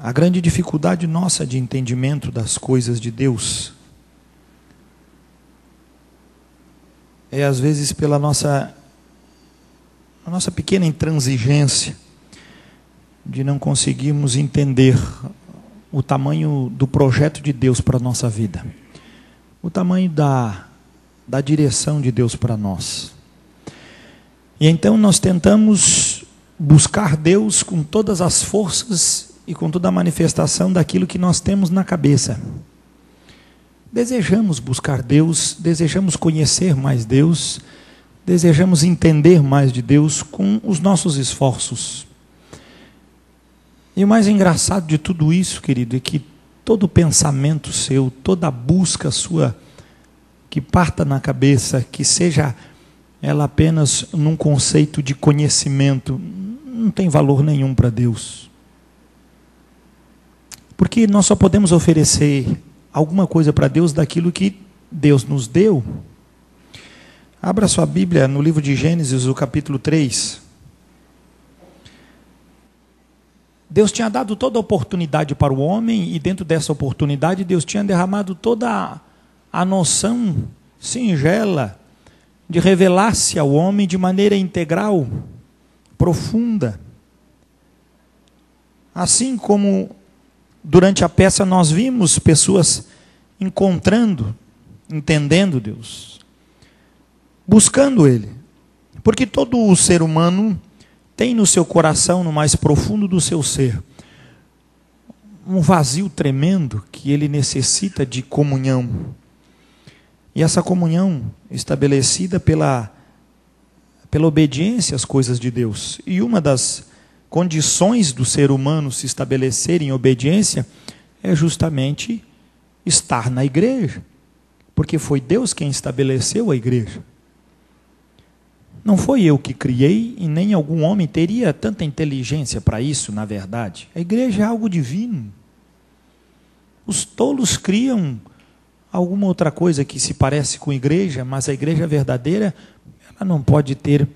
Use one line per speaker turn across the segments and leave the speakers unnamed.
A grande dificuldade nossa de entendimento das coisas de Deus é às vezes pela nossa pequena intransigência de não conseguirmos entender o tamanho do projeto de Deus para a nossa vida, o tamanho da direção de Deus para nós. E então nós tentamos buscar Deus com todas as forças e com toda a manifestação daquilo que nós temos na cabeça. Desejamos buscar Deus, desejamos conhecer mais Deus, desejamos entender mais de Deus com os nossos esforços. E o mais engraçado de tudo isso, querido, é que todo pensamento seu, toda busca sua, que parta na cabeça, que seja ela apenas num conceito de conhecimento, não tem valor nenhum para Deus. Porque nós só podemos oferecer alguma coisa para Deus daquilo que Deus nos deu. Abra sua Bíblia no livro de Gênesis, o capítulo 3. Deus tinha dado toda a oportunidade para o homem, e dentro dessa oportunidade Deus tinha derramado toda a noção singela de revelar-se ao homem de maneira integral, profunda. Assim como durante a peça nós vimos pessoas encontrando, entendendo Deus, buscando Ele. Porque todo o ser humano tem no seu coração, no mais profundo do seu ser, um vazio tremendo que ele necessita de comunhão. E essa comunhão estabelecida pela obediência às coisas de Deus. E uma das condições do ser humano se estabelecer em obediência é justamente estar na igreja. Porque foi Deus quem estabeleceu a igreja. Não foi eu que criei, e nem algum homem teria tanta inteligência para isso, na verdade. A igreja é algo divino. Os tolos criam alguma outra coisa que se parece com igreja, mas a igreja verdadeira, ela não pode ter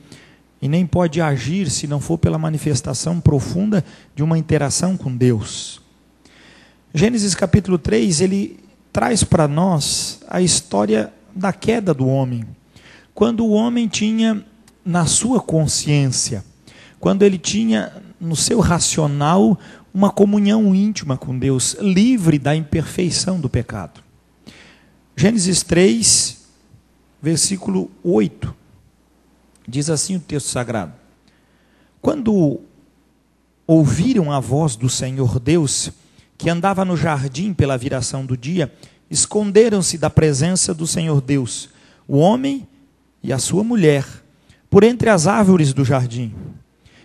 e nem pode agir se não for pela manifestação profunda de uma interação com Deus. Gênesis capítulo 3, ele traz para nós a história da queda do homem. Quando o homem tinha na sua consciência, quando ele tinha no seu racional uma comunhão íntima com Deus, livre da imperfeição do pecado. Gênesis 3, versículo 8, diz assim o texto sagrado: quando ouviram a voz do Senhor Deus, que andava no jardim pela viração do dia, esconderam-se da presença do Senhor Deus, o homem e a sua mulher, por entre as árvores do jardim.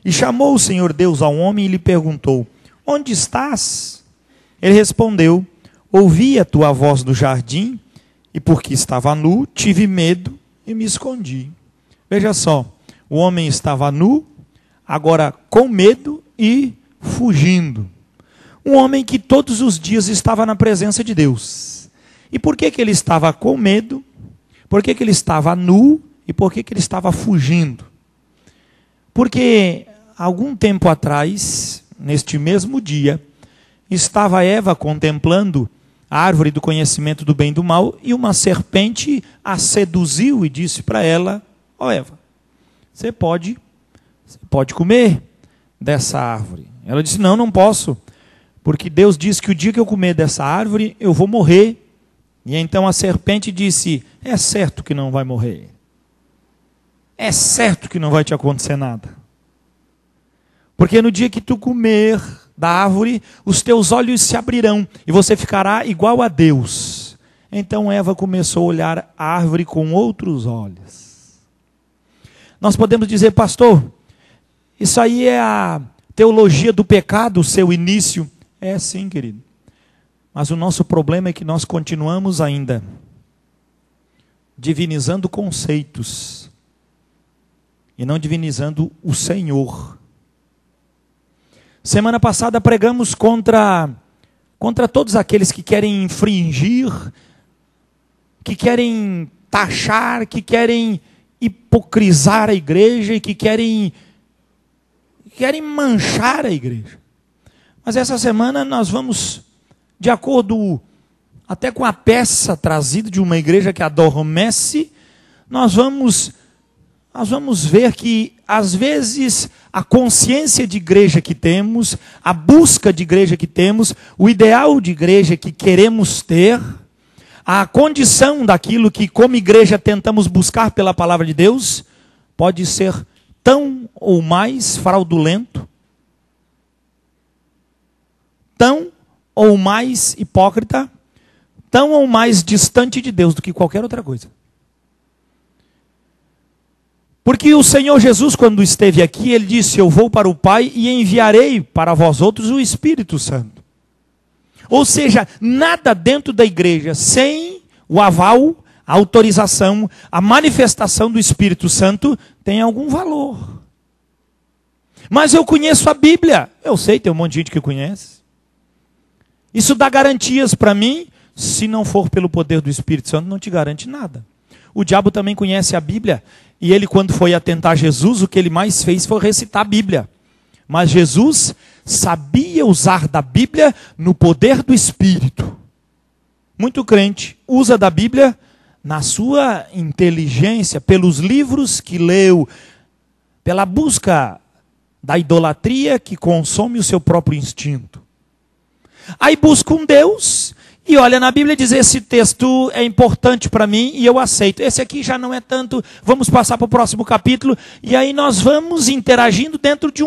E chamou o Senhor Deus ao homem e lhe perguntou: onde estás? Ele respondeu: ouvi a tua voz do jardim, e porque estava nu, tive medo e me escondi. Veja só, o homem estava nu, agora com medo e fugindo. Um homem que todos os dias estava na presença de Deus. E por que ele estava com medo? Por que ele estava nu? E por que ele estava fugindo? Porque algum tempo atrás, neste mesmo dia, estava Eva contemplando a árvore do conhecimento do bem e do mal, e uma serpente a seduziu e disse para ela: ó Eva, você pode comer dessa árvore. Ela disse: não posso, porque Deus disse que o dia que eu comer dessa árvore, eu vou morrer. E então a serpente disse: é certo que não vai morrer. É certo que não vai te acontecer nada. Porque no dia que tu comer da árvore, os teus olhos se abrirão e você ficará igual a Deus. Então Eva começou a olhar a árvore com outros olhos. Nós podemos dizer: pastor, isso aí é a teologia do pecado, o seu início. É sim, querido. Mas o nosso problema é que nós continuamos ainda divinizando conceitos e não divinizando o Senhor. Semana passada pregamos contra todos aqueles que querem infringir, que querem taxar, que querem hipocrisar a igreja e que querem manchar a igreja. Mas essa semana nós vamos, de acordo até com a peça trazida de uma igreja que adormece, nós vamos ver que, às vezes, a consciência de igreja que temos, a busca de igreja que temos, o ideal de igreja que queremos ter, a condição daquilo que, como igreja, tentamos buscar pela palavra de Deus, pode ser tão ou mais fraudulento, tão ou mais hipócrita, tão ou mais distante de Deus do que qualquer outra coisa. Porque o Senhor Jesus, quando esteve aqui, Ele disse: eu vou para o Pai e enviarei para vós outros o Espírito Santo. Ou seja, nada dentro da igreja sem o aval, a autorização, a manifestação do Espírito Santo tem algum valor. Mas eu conheço a Bíblia. Eu sei, tem um monte de gente que conhece. Isso dá garantias para mim. Se não for pelo poder do Espírito Santo, não te garante nada. O diabo também conhece a Bíblia. E ele, quando foi atentar Jesus, o que ele mais fez foi recitar a Bíblia. Mas Jesus sabia usar da Bíblia no poder do Espírito. Muito crente usa da Bíblia na sua inteligência, pelos livros que leu, pela busca da idolatria que consome o seu próprio instinto. Aí busca um Deus e olha na Bíblia e diz: esse texto é importante para mim e eu aceito. Esse aqui já não é tanto, vamos passar para o próximo capítulo. E aí nós vamos interagindo dentro de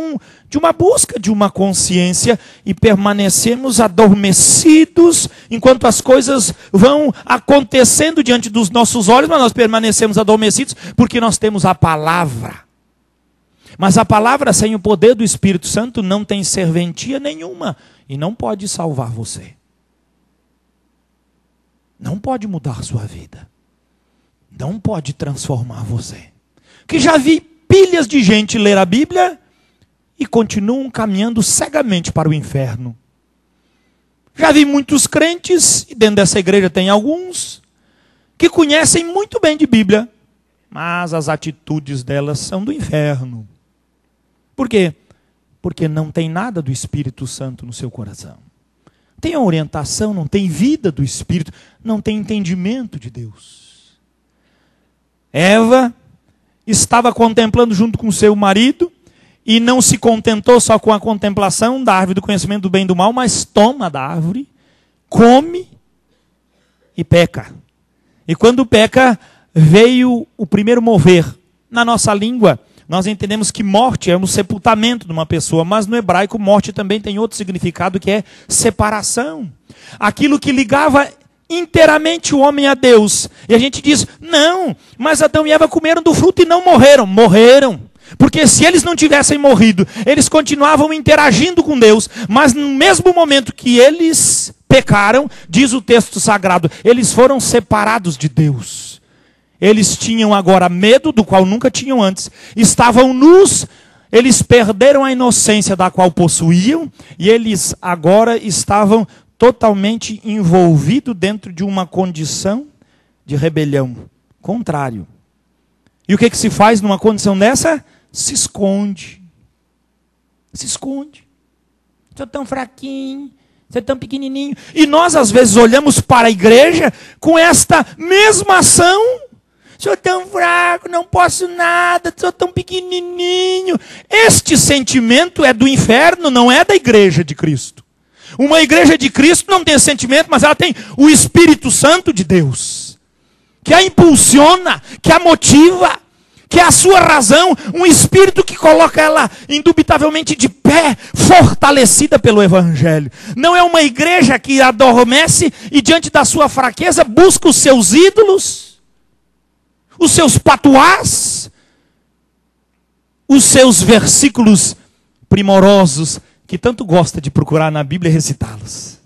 uma busca, de uma consciência, e permanecemos adormecidos enquanto as coisas vão acontecendo diante dos nossos olhos, mas nós permanecemos adormecidos porque nós temos a palavra. Mas a palavra sem o poder do Espírito Santo não tem serventia nenhuma e não pode salvar você. Não pode mudar sua vida. Não pode transformar você. Que já vi pilhas de gente ler a Bíblia e continuam caminhando cegamente para o inferno. Já vi muitos crentes, e dentro dessa igreja tem alguns, que conhecem muito bem de Bíblia, mas as atitudes delas são do inferno. Por quê? Porque não tem nada do Espírito Santo no seu coração. Tem a orientação, não tem vida do Espírito, não tem entendimento de Deus. Eva estava contemplando junto com seu marido e não se contentou só com a contemplação da árvore do conhecimento do bem e do mal, mas toma da árvore, come e peca. E quando peca, veio o primeiro mover. Na nossa língua, nós entendemos que morte é um sepultamento de uma pessoa, mas no hebraico morte também tem outro significado, que é separação. Aquilo que ligava inteiramente o homem a Deus. E a gente diz: não, mas Adão e Eva comeram do fruto e não morreram. Morreram. Porque se eles não tivessem morrido, eles continuavam interagindo com Deus. Mas no mesmo momento que eles pecaram, diz o texto sagrado, eles foram separados de Deus. Eles tinham agora medo, do qual nunca tinham antes. Estavam nus, eles perderam a inocência da qual possuíam, e eles agora estavam totalmente envolvidos dentro de uma condição de rebelião. Contrário. E o que se faz numa condição dessa? Se esconde. Se esconde. Sou tão fraquinho, sou tão pequenininho. E nós às vezes olhamos para a igreja com esta mesma ação. Sou tão fraco, não posso nada, sou tão pequenininho. Este sentimento é do inferno, não é da igreja de Cristo. Uma igreja de Cristo não tem esse sentimento, mas ela tem o Espírito Santo de Deus, que a impulsiona, que a motiva, que é a sua razão, um espírito que coloca ela indubitavelmente de pé, fortalecida pelo Evangelho. Não é uma igreja que adormece e diante da sua fraqueza busca os seus ídolos, os seus patuás, os seus versículos primorosos, que tanto gosta de procurar na Bíblia e recitá-los.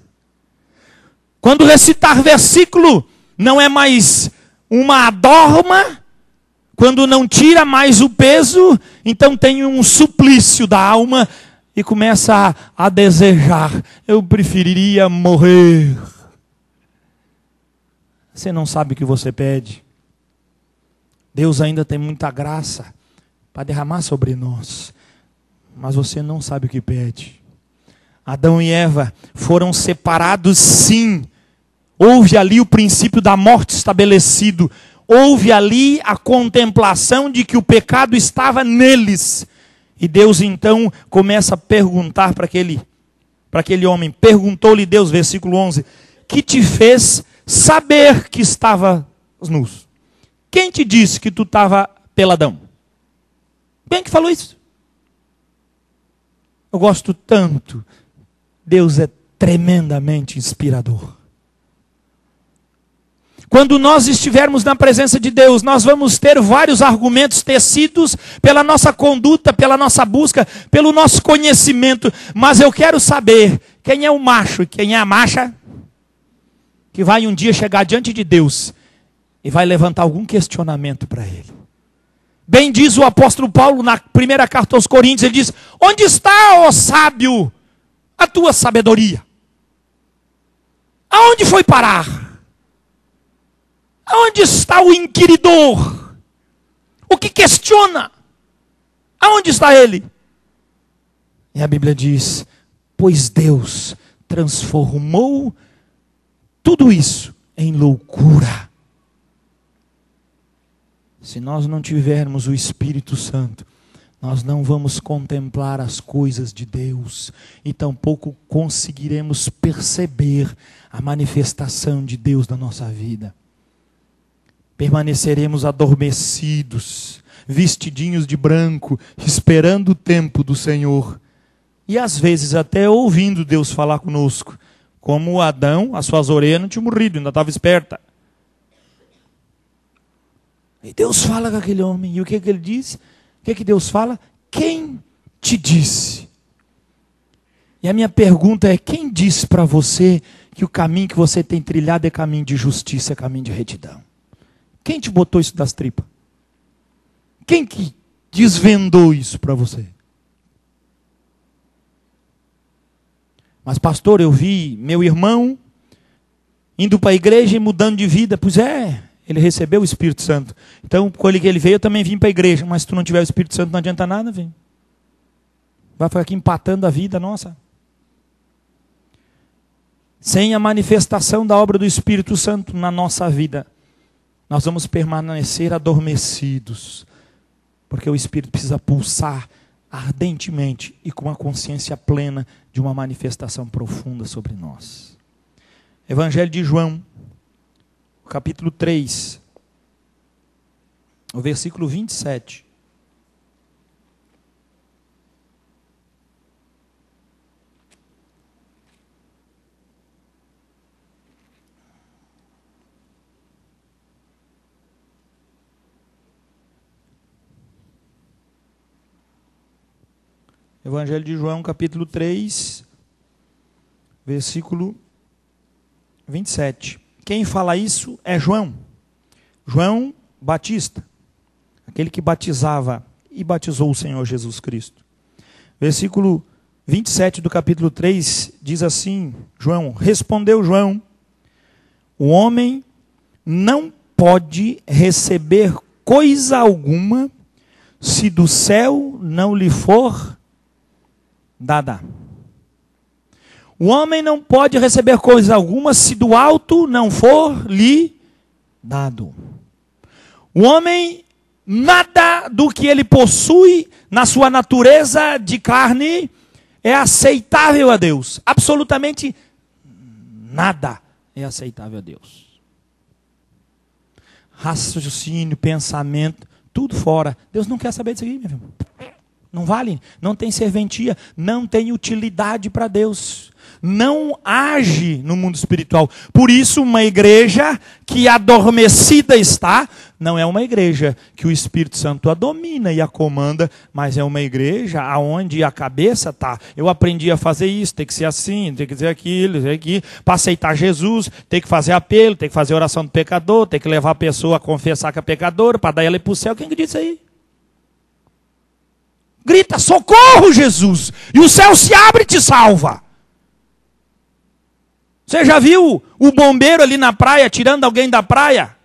Quando recitar versículo, não é mais uma adorma, quando não tira mais o peso, então tem um suplício da alma e começa a desejar: eu preferiria morrer. Você não sabe o que você pede. Deus ainda tem muita graça para derramar sobre nós, mas você não sabe o que pede. Adão e Eva foram separados, sim. Houve ali o princípio da morte estabelecido. Houve ali a contemplação de que o pecado estava neles. E Deus então começa a perguntar para aquele homem. Perguntou-lhe Deus, versículo 11, que te fez saber que estava nus? Quem te disse que tu estava peladão? Quem que falou isso? Eu gosto tanto. Deus é tremendamente inspirador. Quando nós estivermos na presença de Deus, nós vamos ter vários argumentos tecidos pela nossa conduta, pela nossa busca, pelo nosso conhecimento. Mas eu quero saber quem é o macho e quem é a macha que vai um dia chegar diante de Deus e vai levantar algum questionamento para ele. Bem diz o apóstolo Paulo na primeira carta aos Coríntios, ele diz, onde está, ó sábio, a tua sabedoria? Aonde foi parar? Aonde está o inquiridor? O que questiona? Aonde está ele? E a Bíblia diz, pois Deus transformou tudo isso em loucura. Se nós não tivermos o Espírito Santo, nós não vamos contemplar as coisas de Deus e tampouco conseguiremos perceber a manifestação de Deus na nossa vida. Permaneceremos adormecidos, vestidinhos de branco, esperando o tempo do Senhor. E às vezes até ouvindo Deus falar conosco. Como Adão, as suas orelhas não tinham morrido, ainda estava esperta. E Deus fala com aquele homem. E o que ele diz? O que Deus fala? Quem te disse? E a minha pergunta é, quem disse para você que o caminho que você tem trilhado é caminho de justiça, é caminho de retidão? Quem te botou isso das tripas? Quem que desvendou isso para você? Mas pastor, eu vi meu irmão indo para a igreja e mudando de vida. Pois é, ele recebeu o Espírito Santo. Então, quando ele veio, eu também vim para a igreja. Mas se tu não tiver o Espírito Santo, não adianta nada, velho. Vai ficar aqui empatando a vida nossa. Sem a manifestação da obra do Espírito Santo na nossa vida, nós vamos permanecer adormecidos. Porque o Espírito precisa pulsar ardentemente e com a consciência plena de uma manifestação profunda sobre nós. Evangelho de João, capítulo 3, o versículo 27. Evangelho de João, capítulo 3, versículo 27. Quem fala isso é João. João Batista. Aquele que batizava e batizou o Senhor Jesus Cristo. Versículo 27 do capítulo 3 diz assim, João, respondeu João, o homem não pode receber coisa alguma se do céu não lhe for dada. O homem não pode receber coisa alguma se do alto não for lhe dado. O homem, nada do que ele possui na sua natureza de carne é aceitável a Deus. Absolutamente nada é aceitável a Deus. Raciocínio, pensamento, tudo fora. Deus não quer saber disso aqui, meu irmão. Não vale, não tem serventia, não tem utilidade para Deus. Não age no mundo espiritual. Por isso, uma igreja que adormecida está, não é uma igreja que o Espírito Santo a domina e a comanda, mas é uma igreja onde a cabeça está. Eu aprendi a fazer isso, tem que ser assim, tem que ser aquilo, para aceitar Jesus, tem que fazer apelo, tem que fazer oração do pecador, tem que levar a pessoa a confessar que é pecadora, para dar ela ir para o céu. Quem que disse aí? Grita, socorro, Jesus! E o céu se abre e te salva. Você já viu o bombeiro ali na praia, tirando alguém da praia?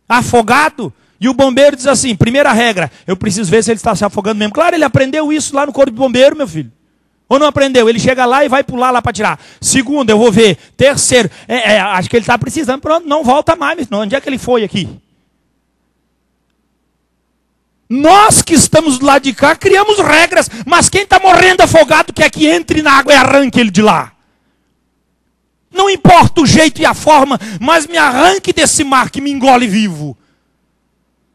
Afogado? E o bombeiro diz assim, primeira regra, eu preciso ver se ele está se afogando mesmo. Claro, ele aprendeu isso lá no corpo de bombeiro, meu filho. Ou não aprendeu? Ele chega lá e vai pular lá para tirar. Segundo, eu vou ver. Terceiro, acho que ele está precisando. Pronto, não volta mais. Não. Onde é que ele foi aqui? Nós que estamos do lado de cá criamos regras. Mas quem está morrendo afogado quer que entre na água e arranque ele de lá. Não importa o jeito e a forma, mas me arranque desse mar que me engole vivo.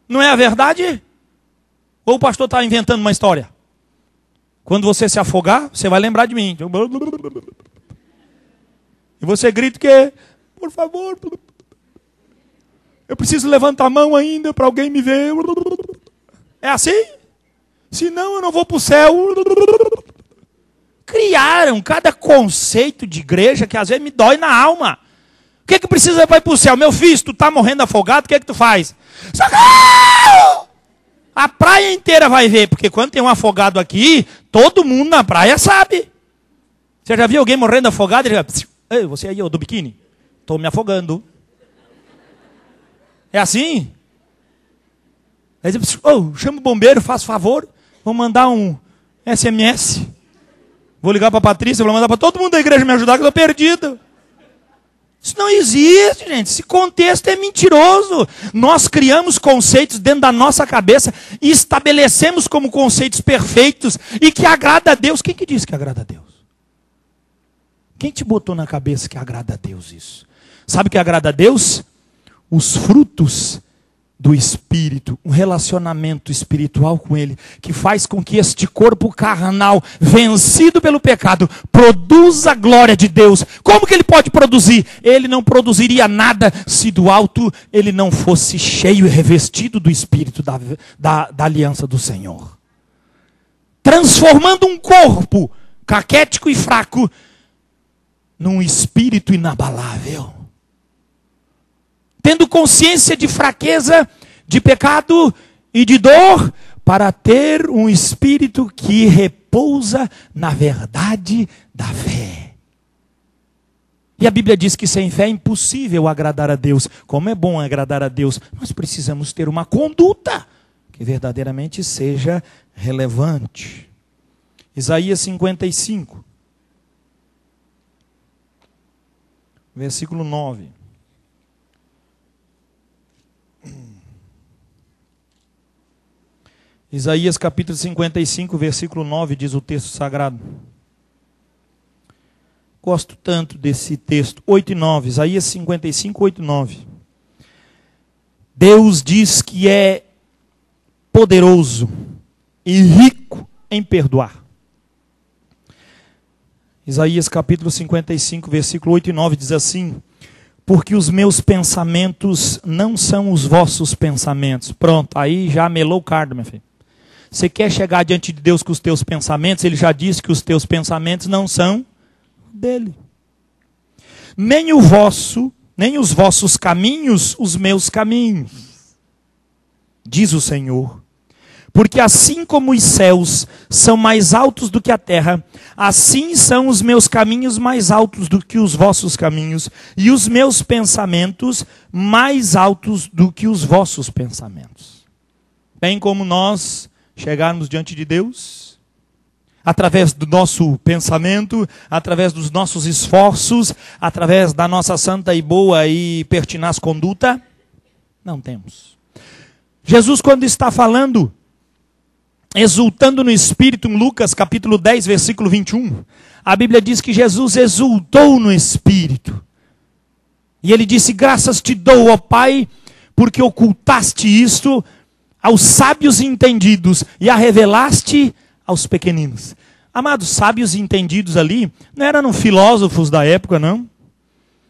Não é a verdade? Ou o pastor está inventando uma história? Quando você se afogar, você vai lembrar de mim. E você grita que, por favor, eu preciso levantar a mão ainda para alguém me ver. É assim? Senão eu não vou para o céu. Criaram cada conceito de igreja que às vezes me dói na alma. O que precisa para ir para o céu? Meu filho, se tu está morrendo afogado, o que tu faz? Socorro! A praia inteira vai ver, porque quando tem um afogado aqui, todo mundo na praia sabe. Você já viu alguém morrendo afogado? Ele já... Ei, você aí, do biquíni? Estou me afogando. É assim? Aí você, chama o bombeiro, faz favor. Vou mandar um SMS. Vou ligar para a Patrícia, vou mandar para todo mundo da igreja me ajudar, que eu estou perdido. Isso não existe, gente. Esse contexto é mentiroso. Nós criamos conceitos dentro da nossa cabeça e estabelecemos como conceitos perfeitos e que agrada a Deus. Quem que disse que agrada a Deus? Quem te botou na cabeça que agrada a Deus isso? Sabe o que agrada a Deus? Os frutos do Espírito, um relacionamento espiritual com Ele, que faz com que este corpo carnal, vencido pelo pecado, produza a glória de Deus. Como que Ele pode produzir? Ele não produziria nada se do alto Ele não fosse cheio e revestido do Espírito da aliança do Senhor. Transformando um corpo caquético e fraco num espírito inabalável. Tendo consciência de fraqueza, de pecado e de dor, para ter um espírito que repousa na verdade da fé. E a Bíblia diz que sem fé é impossível agradar a Deus. Como é bom agradar a Deus, nós precisamos ter uma conduta que verdadeiramente seja relevante. Isaías 55, versículo 9. Isaías capítulo 55, versículo 9, diz o texto sagrado. Gosto tanto desse texto. 8 e 9. Isaías 55, 8 e 9. Deus diz que é poderoso e rico em perdoar. Isaías capítulo 55, versículo 8 e 9 diz assim: porque os meus pensamentos não são os vossos pensamentos. Pronto, aí já melou o cardo, meu filho. Você quer chegar diante de Deus com os teus pensamentos? Ele já disse que os teus pensamentos não são dele. Nem os vossos caminhos, os meus caminhos, diz o Senhor. Porque assim como os céus são mais altos do que a terra, assim são os meus caminhos mais altos do que os vossos caminhos, e os meus pensamentos mais altos do que os vossos pensamentos. Bem como nós chegarmos diante de Deus, através do nosso pensamento, através dos nossos esforços, através da nossa santa e boa e pertinaz conduta, não temos. Jesus, quando está falando, exultando no Espírito, em Lucas capítulo 10, versículo 21, a Bíblia diz que Jesus exultou no Espírito. E ele disse: graças te dou, ó Pai, porque ocultaste isto aos sábios e entendidos e a revelaste aos pequeninos. Amados, sábios e entendidos ali, não eram filósofos da época, não.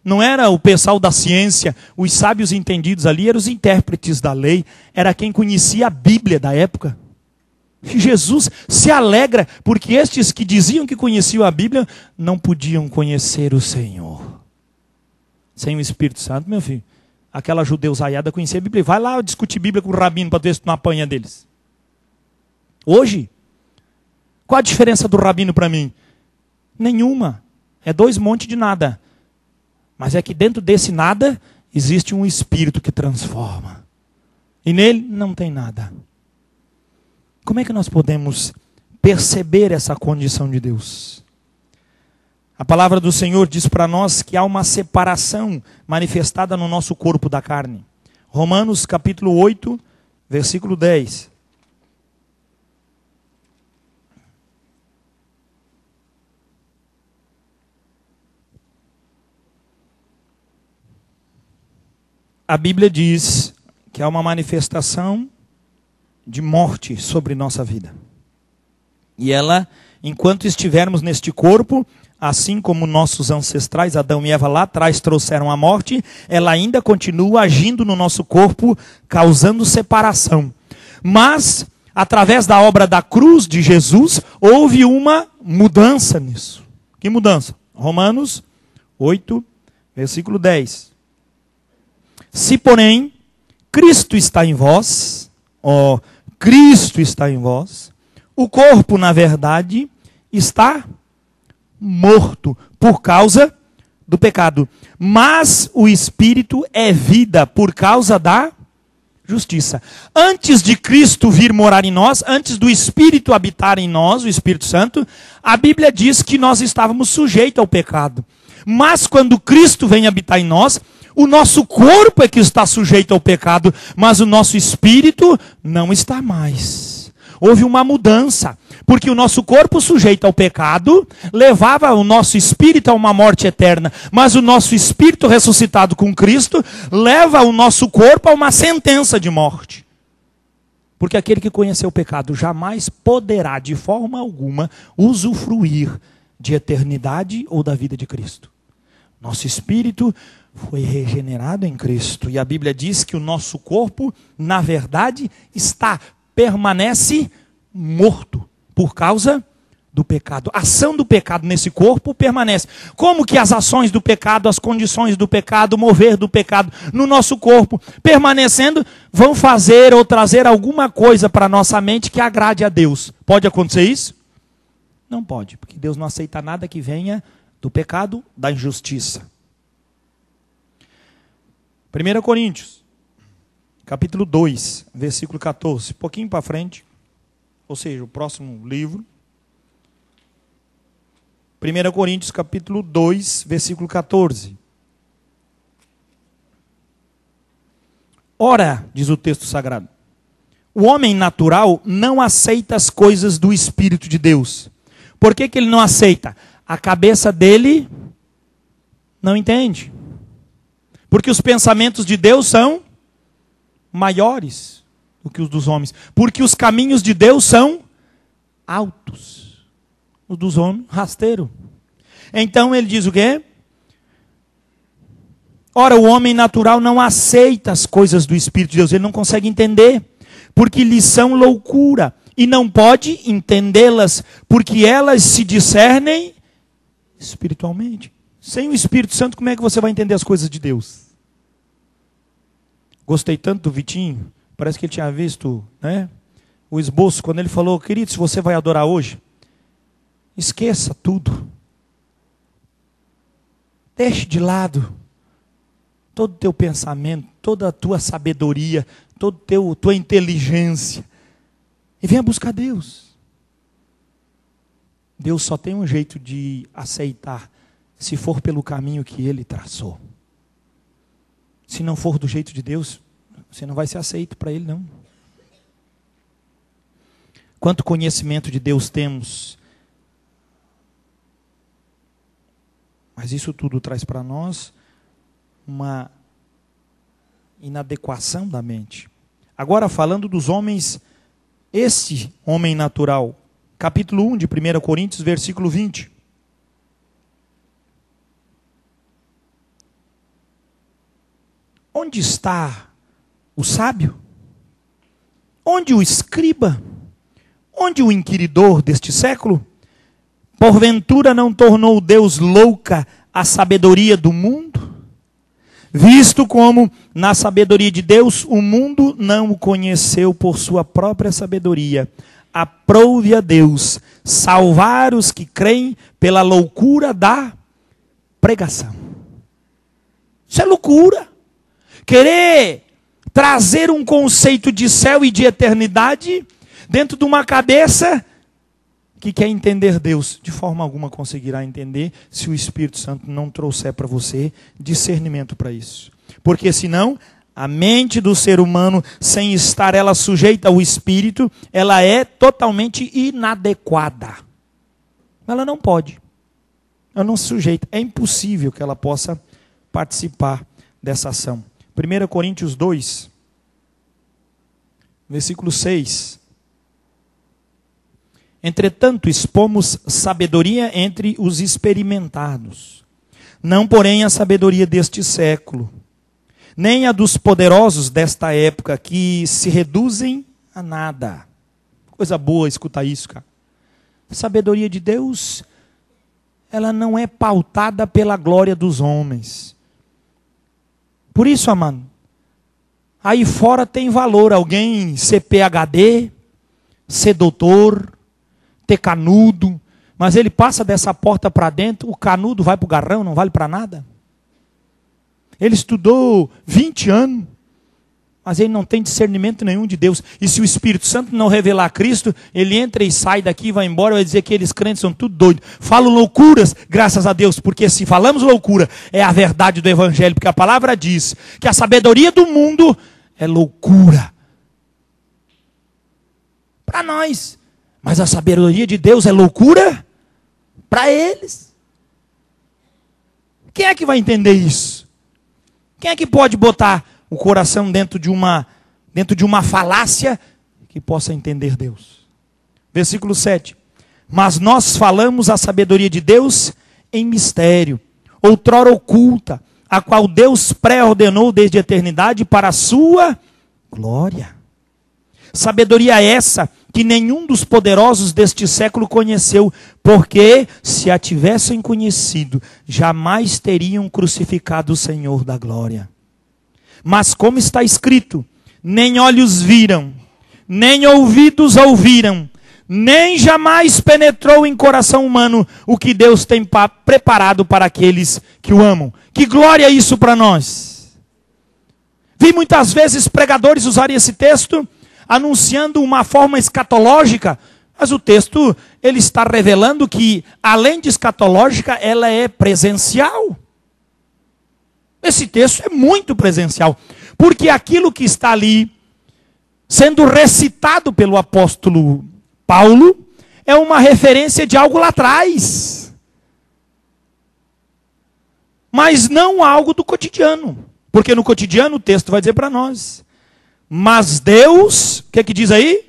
Não era o pessoal da ciência. Os sábios e entendidos ali eram os intérpretes da lei. Era quem conhecia a Bíblia da época. E Jesus se alegra, porque estes que diziam que conheciam a Bíblia, não podiam conhecer o Senhor. Sem o Espírito Santo, meu filho. Aquela judeusaiada conhecia a Bíblia. Vai lá discutir Bíblia com o rabino para ver se tu não apanha deles. Hoje, qual a diferença do rabino para mim? Nenhuma. É 2 montes de nada. Mas é que dentro desse nada existe um Espírito que transforma. E nele não tem nada. Como é que nós podemos perceber essa condição de Deus. A palavra do Senhor diz para nós que há uma separação manifestada no nosso corpo da carne. Romanos capítulo 8, versículo 10. A Bíblia diz que há uma manifestação de morte sobre nossa vida. E ela, enquanto estivermos neste corpo, assim como nossos ancestrais, Adão e Eva lá atrás trouxeram a morte, ela ainda continua agindo no nosso corpo, causando separação. Mas, através da obra da cruz de Jesus, houve uma mudança nisso. Que mudança? Romanos 8, versículo 10. Se, porém, Cristo está em vós, Cristo está em vós, o corpo, na verdade, está morto por causa do pecado. Mas o Espírito é vida por causa da justiça. Antes de Cristo vir morar em nós, antes do Espírito habitar em nós, o Espírito Santo, a Bíblia diz que nós estávamos sujeitos ao pecado. Mas quando Cristo vem habitar em nós, o nosso corpo é que está sujeito ao pecado, mas o nosso espírito não está mais. Houve uma mudança, porque o nosso corpo sujeito ao pecado levava o nosso espírito a uma morte eterna, mas o nosso espírito ressuscitado com Cristo leva o nosso corpo a uma sentença de morte. Porque aquele que conheceu o pecado jamais poderá de forma alguma usufruir de eternidade ou da vida de Cristo. Nosso espírito foi regenerado em Cristo. E a Bíblia diz que o nosso corpo, na verdade, permanece morto por causa do pecado. A ação do pecado nesse corpo permanece. Como que as ações do pecado, as condições do pecado, o mover do pecado no nosso corpo, permanecendo, vão fazer ou trazer alguma coisa para a nossa mente que agrade a Deus? Pode acontecer isso? Não pode, porque Deus não aceita nada que venha do pecado, da injustiça. 1 Coríntios, capítulo 2, versículo 14, um pouquinho para frente, ou seja, o próximo livro. 1 Coríntios, capítulo 2, versículo 14. Ora, diz o texto sagrado, o homem natural não aceita as coisas do Espírito de Deus. Por que ele não aceita? A cabeça dele não entende. Porque os pensamentos de Deus são maiores do que os dos homens. Porque os caminhos de Deus são altos. Os dos homens, rasteiro. Então ele diz o quê? Ora, o homem natural não aceita as coisas do Espírito de Deus. Ele não consegue entender. Porque lhes são loucura. E não pode entendê-las. Porque elas se discernem espiritualmente. Sem o Espírito Santo, como é que você vai entender as coisas de Deus? Gostei tanto do Vitinho, parece que ele tinha visto, né, o esboço, quando ele falou, querido, se você vai adorar hoje, esqueça tudo. Deixe de lado todo o teu pensamento, toda a tua sabedoria, toda a tua inteligência, e venha buscar Deus. Deus só tem um jeito de aceitar, se for pelo caminho que Ele traçou. Se não for do jeito de Deus, você não vai ser aceito para Ele, não. Quanto conhecimento de Deus temos, mas isso tudo traz para nós uma inadequação da mente. Agora falando dos homens, esse homem natural, capítulo 1 de 1 Coríntios, versículo 20. Onde está o sábio? Onde o escriba? Onde o inquiridor deste século? Porventura não tornou Deus louca a sabedoria do mundo? Visto como, na sabedoria de Deus, o mundo não o conheceu por sua própria sabedoria. Aprove a Deus salvar os que creem pela loucura da pregação. Isso é loucura. Querer trazer um conceito de céu e de eternidade dentro de uma cabeça que quer entender Deus, de forma alguma conseguirá entender se o Espírito Santo não trouxer para você discernimento para isso. Porque senão, a mente do ser humano, sem estar ela sujeita ao Espírito, ela é totalmente inadequada. Ela não pode. Ela não se sujeita. É impossível que ela possa participar dessa ação. 1 Coríntios 2, versículo 6. Entretanto, expomos sabedoria entre os experimentados, não porém a sabedoria deste século, nem a dos poderosos desta época, que se reduzem a nada. Coisa boa escutar isso, cara. A sabedoria de Deus, ela não é pautada pela glória dos homens. Por isso, amado, aí fora tem valor alguém ser PhD, ser doutor, ter canudo, mas ele passa dessa porta para dentro, o canudo vai para o garrão, não vale para nada. Ele estudou 20 anos, mas ele não tem discernimento nenhum de Deus. E se o Espírito Santo não revelar Cristo, ele entra e sai daqui, vai embora, vai dizer que aqueles crentes são tudo doidos. Falam loucuras, graças a Deus, porque se falamos loucura, é a verdade do Evangelho, porque a palavra diz que a sabedoria do mundo é loucura para nós. Mas a sabedoria de Deus é loucura para eles. Quem é que vai entender isso? Quem é que pode botar o coração dentro de uma falácia que possa entender Deus? Versículo 7. Mas nós falamos a sabedoria de Deus em mistério, outrora oculta, a qual Deus pré-ordenou desde a eternidade para a sua glória. Sabedoria essa que nenhum dos poderosos deste século conheceu, porque se a tivessem conhecido, jamais teriam crucificado o Senhor da glória. Mas como está escrito, nem olhos viram, nem ouvidos ouviram, nem jamais penetrou em coração humano o que Deus tem preparado para aqueles que o amam. Que glória é isso para nós! Vi muitas vezes pregadores usarem esse texto anunciando uma forma escatológica, mas o texto ele está revelando que, além de escatológica, ela é presencial. Esse texto é muito presencial, porque aquilo que está ali, sendo recitado pelo apóstolo Paulo, é uma referência de algo lá atrás, mas não algo do cotidiano, porque no cotidiano o texto vai dizer para nós, mas Deus, o que diz aí?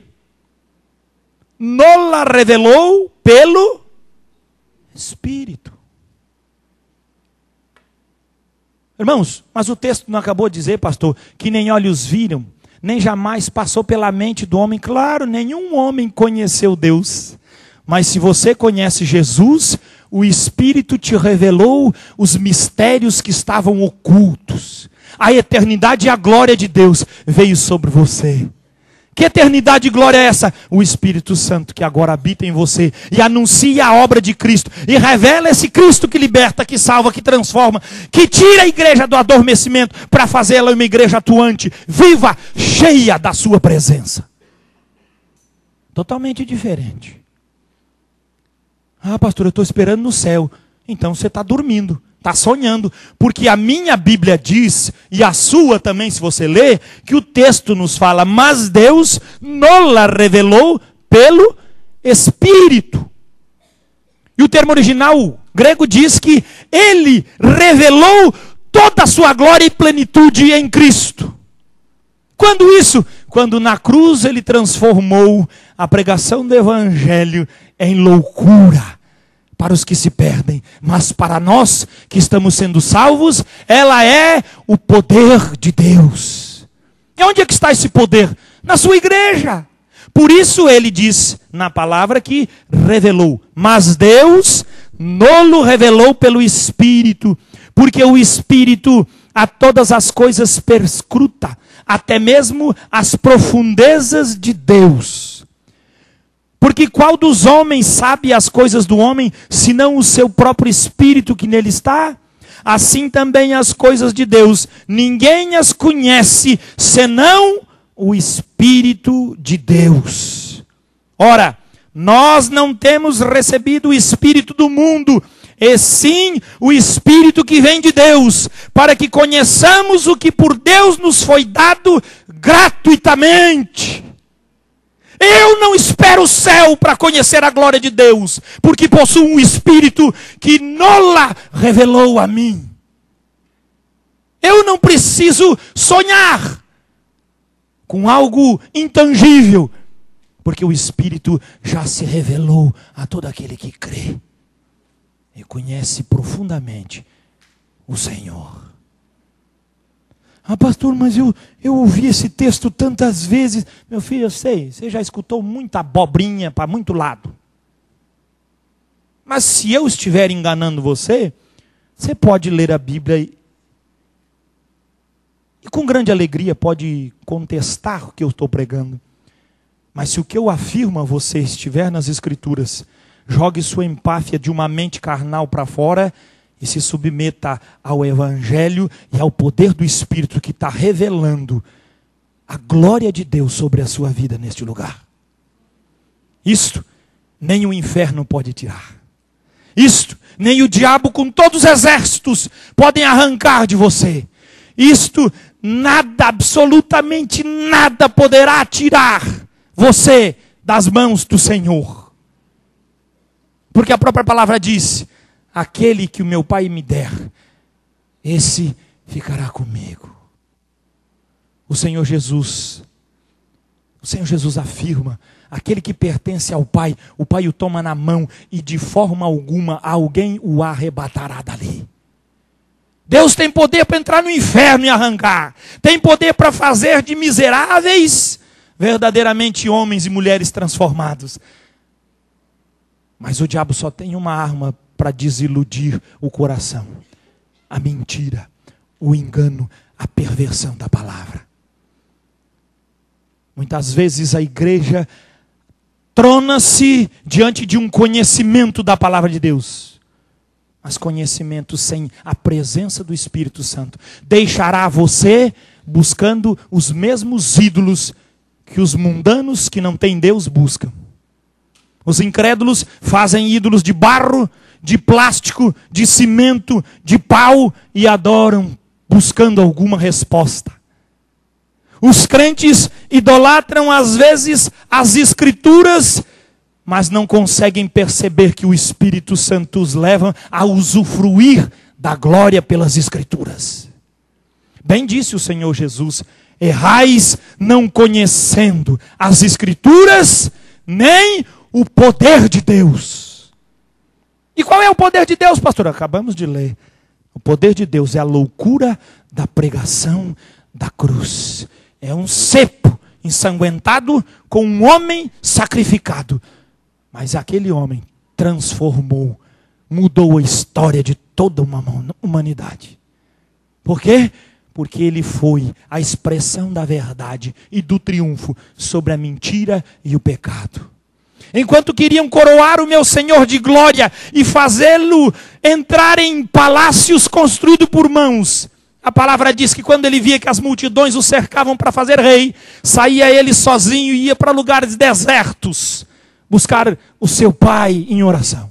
Nola revelou pelo Espírito. Irmãos, mas o texto não acabou de dizer, pastor, que nem olhos viram, nem jamais passou pela mente do homem. Claro, nenhum homem conheceu Deus. Mas se você conhece Jesus, o Espírito te revelou os mistérios que estavam ocultos. A eternidade e a glória de Deus veio sobre você. Que eternidade e glória é essa? O Espírito Santo que agora habita em você e anuncia a obra de Cristo e revela esse Cristo que liberta, que salva, que transforma, que tira a igreja do adormecimento para fazê-la uma igreja atuante, viva, cheia da sua presença. Totalmente diferente. Ah, pastor, eu estou esperando no céu. Então você está dormindo. Está sonhando, porque a minha Bíblia diz, e a sua também, se você ler, que o texto nos fala, mas Deus nola revelou pelo Espírito. E o termo original grego diz que Ele revelou toda a sua glória e plenitude em Cristo. Quando isso? Quando na cruz Ele transformou a pregação do Evangelho em loucura para os que se perdem, mas para nós que estamos sendo salvos, ela é o poder de Deus. E onde é que está esse poder? Na sua igreja. Por isso ele diz na palavra que revelou, mas Deus nolo revelou pelo Espírito, porque o Espírito a todas as coisas perscruta, até mesmo as profundezas de Deus. Porque qual dos homens sabe as coisas do homem, senão o seu próprio espírito que nele está? Assim também as coisas de Deus, ninguém as conhece, senão o Espírito de Deus. Ora, Nós não temos recebido o Espírito do mundo, e sim o Espírito que vem de Deus, para que conheçamos o que por Deus nos foi dado gratuitamente. Eu não espero o céu para conhecer a glória de Deus, porque possuo um Espírito que nola revelou a mim. Eu não preciso sonhar com algo intangível, porque o Espírito já se revelou a todo aquele que crê e conhece profundamente o Senhor. Ah, pastor, mas eu ouvi esse texto tantas vezes. Meu filho, eu sei, você já escutou muita abobrinha para muito lado. Mas se eu estiver enganando você, você pode ler a Bíblia e com grande alegria pode contestar o que eu estou pregando. Mas se o que eu afirmo a você estiver nas Escrituras, jogue sua empáfia de uma mente carnal para fora e se submeta ao Evangelho e ao poder do Espírito que está revelando a glória de Deus sobre a sua vida neste lugar. Isto nem o inferno pode tirar. Isto nem o diabo com todos os exércitos podem arrancar de você. Isto nada, absolutamente nada poderá tirar você das mãos do Senhor. Porque a própria palavra diz: aquele que o meu Pai me der, esse ficará comigo. O Senhor Jesus afirma: aquele que pertence ao Pai, o Pai o toma na mão e de forma alguma alguém o arrebatará dali. Deus tem poder para entrar no inferno e arrancar. Tem poder para fazer de miseráveis verdadeiramente homens e mulheres transformados. Mas o diabo só tem uma arma para desiludir o coração: a mentira, o engano, a perversão da palavra. Muitas vezes a igreja trona-se diante de um conhecimento da palavra de Deus, mas conhecimento sem a presença do Espírito Santo deixará você buscando os mesmos ídolos que os mundanos que não têm Deus buscam. Os incrédulos fazem ídolos de barro, de plástico, de cimento, de pau e adoram buscando alguma resposta. Os crentes idolatram às vezes as Escrituras, mas não conseguem perceber que o Espírito Santo os leva a usufruir da glória pelas Escrituras. Bem disse o Senhor Jesus: errais não conhecendo as Escrituras, nem o poder de Deus. E qual é o poder de Deus, pastor? Acabamos de ler. O poder de Deus é a loucura da pregação da cruz. É um cepo ensanguentado com um homem sacrificado. Mas aquele homem transformou, mudou a história de toda uma humanidade. Por quê? Porque ele foi a expressão da verdade e do triunfo sobre a mentira e o pecado. Enquanto queriam coroar o meu Senhor de glória e fazê-lo entrar em palácios construídos por mãos, a palavra diz que quando ele via que as multidões o cercavam para fazer rei, saía ele sozinho e ia para lugares desertos buscar o seu Pai em oração.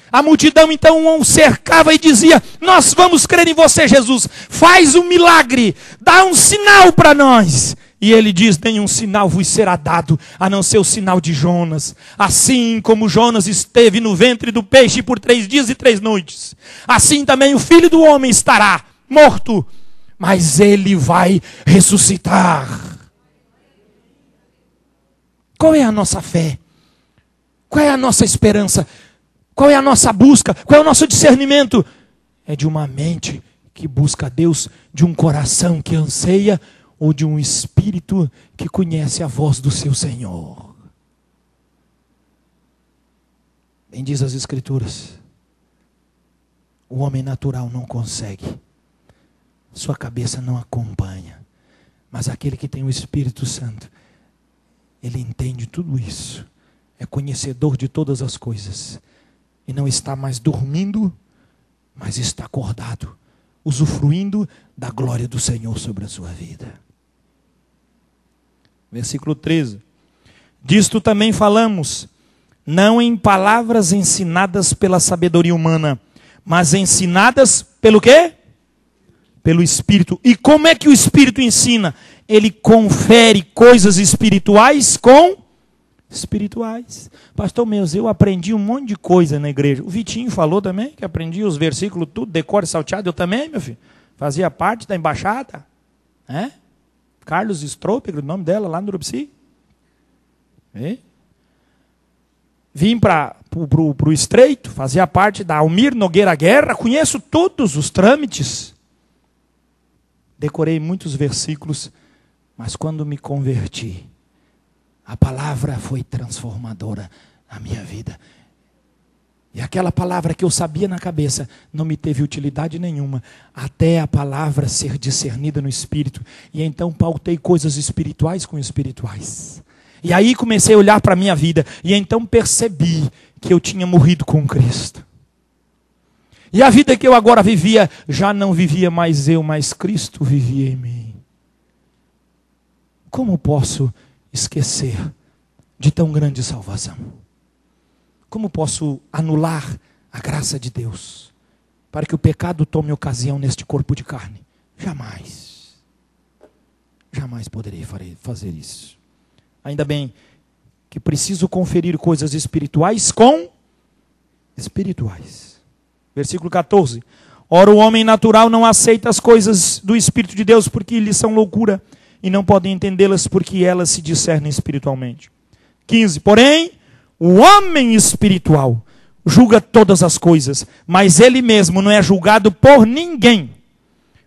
A multidão então o cercava e dizia: nós vamos crer em você, Jesus, faz um milagre, dá um sinal para nós. E ele diz: nenhum sinal vos será dado, a não ser o sinal de Jonas. Assim como Jonas esteve no ventre do peixe por 3 dias e 3 noites, assim também o Filho do Homem estará morto, mas ele vai ressuscitar. Qual é a nossa fé? Qual é a nossa esperança? Qual é a nossa busca? Qual é o nosso discernimento? É de uma mente que busca a Deus, de um coração que anseia, ou de um espírito que conhece a voz do seu Senhor? Bem diz as Escrituras: o homem natural não consegue, sua cabeça não acompanha, mas aquele que tem o Espírito Santo, ele entende tudo isso, é conhecedor de todas as coisas, e não está mais dormindo, mas está acordado, usufruindo da glória do Senhor sobre a sua vida. Versículo 13. Disto também falamos, não em palavras ensinadas pela sabedoria humana, mas ensinadas pelo quê? Pelo Espírito. E como é que o Espírito ensina? Ele confere coisas espirituais com espirituais. Pastor Meus, eu aprendi um monte de coisa na igreja. O Vitinho falou também, que aprendia os versículos tudo, decore salteado. Eu também, meu filho. Fazia parte da embaixada. Carlos Stropegro, o nome dela, lá no Urupsi. Vim para o Estreito, fazia parte da Almir Nogueira Guerra, conheço todos os trâmites. Decorei muitos versículos, mas quando me converti, a palavra foi transformadora na minha vida. E aquela palavra que eu sabia na cabeça não me teve utilidade nenhuma, até a palavra ser discernida no Espírito. E então pautei coisas espirituais com espirituais. E aí comecei a olhar para a minha vida. E então percebi que eu tinha morrido com Cristo. E a vida que eu agora vivia, já não vivia mais eu, mas Cristo vivia em mim. Como posso esquecer de tão grande salvação? Como posso anular a graça de Deus para que o pecado tome ocasião neste corpo de carne? Jamais. Jamais poderei fazer isso. Ainda bem que preciso conferir coisas espirituais com espirituais. Versículo 14. Ora, o homem natural não aceita as coisas do Espírito de Deus porque lhes são loucura e não podem entendê-las porque elas se discernem espiritualmente. 15. Porém, o homem espiritual julga todas as coisas, mas ele mesmo não é julgado por ninguém.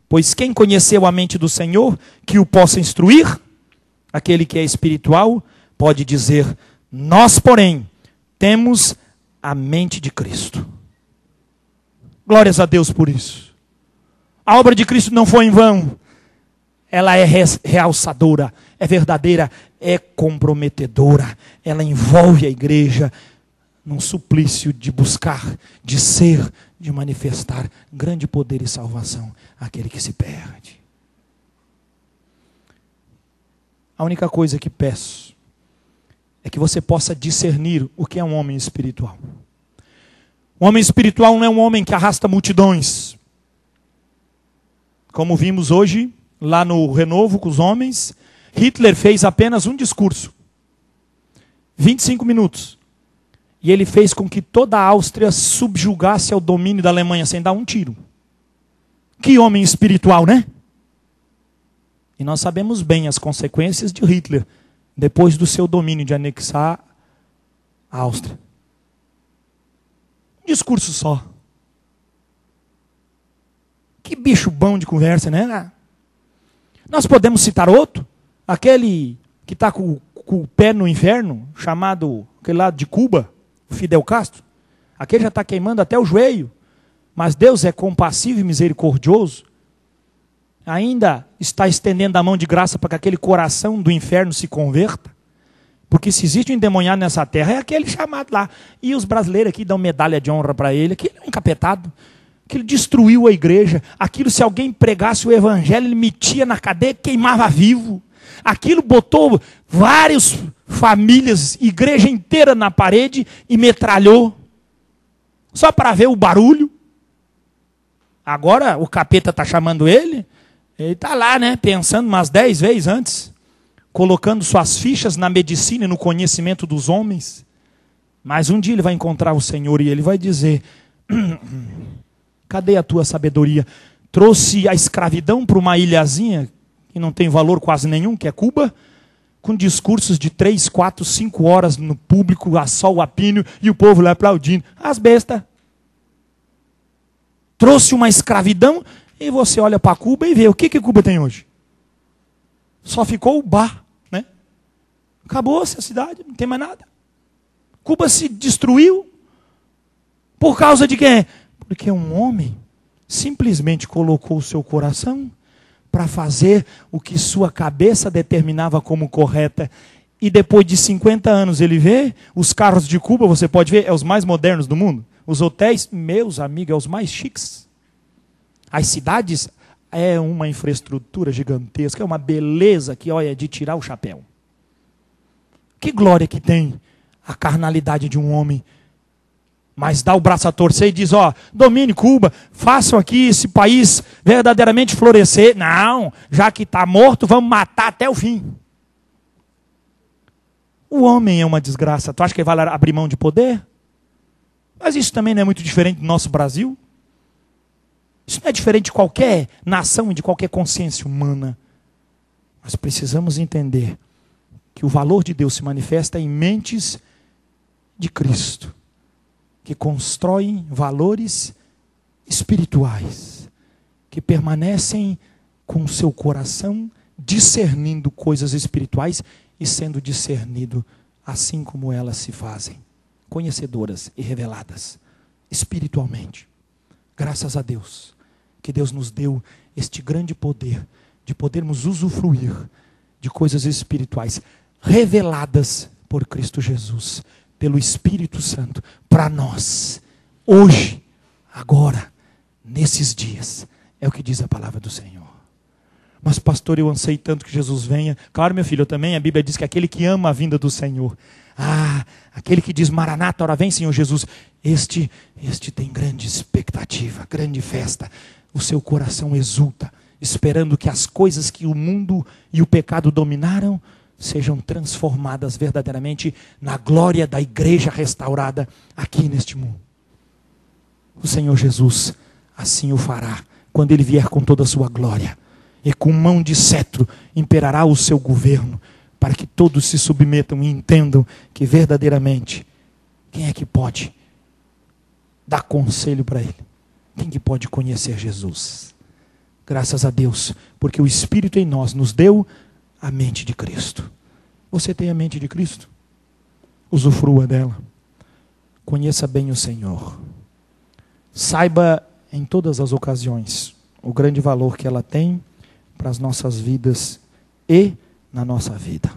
Pois quem conheceu a mente do Senhor, que o possa instruir? Aquele que é espiritual pode dizer, nós, porém, temos a mente de Cristo. Glórias a Deus por isso. A obra de Cristo não foi em vão. Ela é realçadora, é verdadeira, é comprometedora. Ela envolve a igreja num suplício de buscar, de ser, de manifestar grande poder e salvação àquele que se perde. A única coisa que peço é que você possa discernir o que é um homem espiritual. Um homem espiritual não é um homem que arrasta multidões. Como vimos hoje, lá no Renovo com os homens, Hitler fez apenas um discurso. 25 minutos. E ele fez com que toda a Áustria subjugasse ao domínio da Alemanha sem dar um tiro. Que homem espiritual, né? E nós sabemos bem as consequências de Hitler, depois do seu domínio de anexar a Áustria. Um discurso só. Que bicho bom de conversa, né? Nós podemos citar outro, aquele que está com o pé no inferno, chamado, aquele lado de Cuba, Fidel Castro. Aquele já está queimando até o joelho, mas Deus é compassivo e misericordioso. Ainda está estendendo a mão de graça para que aquele coração do inferno se converta. Porque se existe um endemoniado nessa terra, é aquele chamado lá. E os brasileiros aqui dão medalha de honra para ele. Aquele é um encapetado. Aquilo destruiu a igreja. Aquilo, se alguém pregasse o evangelho, ele metia na cadeia e queimava vivo. Aquilo botou várias famílias, igreja inteira na parede e metralhou. Só para ver o barulho. Agora o capeta está chamando ele. Ele está lá, né, pensando umas 10 vezes antes, colocando suas fichas na medicina e no conhecimento dos homens. Mas um dia ele vai encontrar o Senhor e ele vai dizer, cadê a tua sabedoria? Trouxe a escravidão para uma ilhazinha, que não tem valor quase nenhum, que é Cuba, com discursos de 3, 4, 5 horas no público, a sol, a pino, e o povo lá aplaudindo. As bestas. Trouxe uma escravidão. E você olha para Cuba e vê o que Cuba tem hoje. Só ficou o bar, né? Acabou-se a cidade, não tem mais nada. Cuba se destruiu. Por causa de quê? Porque um homem simplesmente colocou o seu coração para fazer o que sua cabeça determinava como correta. E depois de 50 anos ele vê, os carros de Cuba, você pode ver, é os mais modernos do mundo. Os hotéis, meus amigos, é os mais chiques. As cidades é uma infraestrutura gigantesca, é uma beleza que, olha, é de tirar o chapéu. Que glória que tem a carnalidade de um homem, mas dá o braço a torcer e diz, ó, domine Cuba, façam aqui esse país verdadeiramente florescer. Não, já que está morto, vamos matar até o fim. O homem é uma desgraça. Tu acha que ele vai abrir mão de poder? Mas isso também não é muito diferente do nosso Brasil. Isso não é diferente de qualquer nação e de qualquer consciência humana. Mas precisamos entender que o valor de Deus se manifesta em mentes de Cristo, que constroem valores espirituais, que permanecem com o seu coração discernindo coisas espirituais e sendo discernido assim como elas se fazem, conhecedoras e reveladas espiritualmente. Graças a Deus, que Deus nos deu este grande poder de podermos usufruir de coisas espirituais reveladas por Cristo Jesus, pelo Espírito Santo, para nós, hoje, agora, nesses dias. É o que diz a palavra do Senhor. Mas pastor, eu anseio tanto que Jesus venha. Claro, meu filho, eu também. A Bíblia diz que aquele que ama a vinda do Senhor, aquele que diz, Maranata, ora vem, Senhor Jesus, este tem grande expectativa, grande festa. O seu coração exulta, esperando que as coisas que o mundo e o pecado dominaram sejam transformadas verdadeiramente na glória da igreja restaurada aqui neste mundo. O Senhor Jesus assim o fará, quando Ele vier com toda a sua glória, e com mão de cetro imperará o seu governo, para que todos se submetam e entendam que verdadeiramente, quem é que pode dar conselho para Ele? Quem que pode conhecer Jesus? Graças a Deus, porque o Espírito em nós nos deu a mente de Cristo. Você tem a mente de Cristo? Usufrua dela. Conheça bem o Senhor. Saiba em todas as ocasiões o grande valor que ela tem para as nossas vidas e na nossa vida.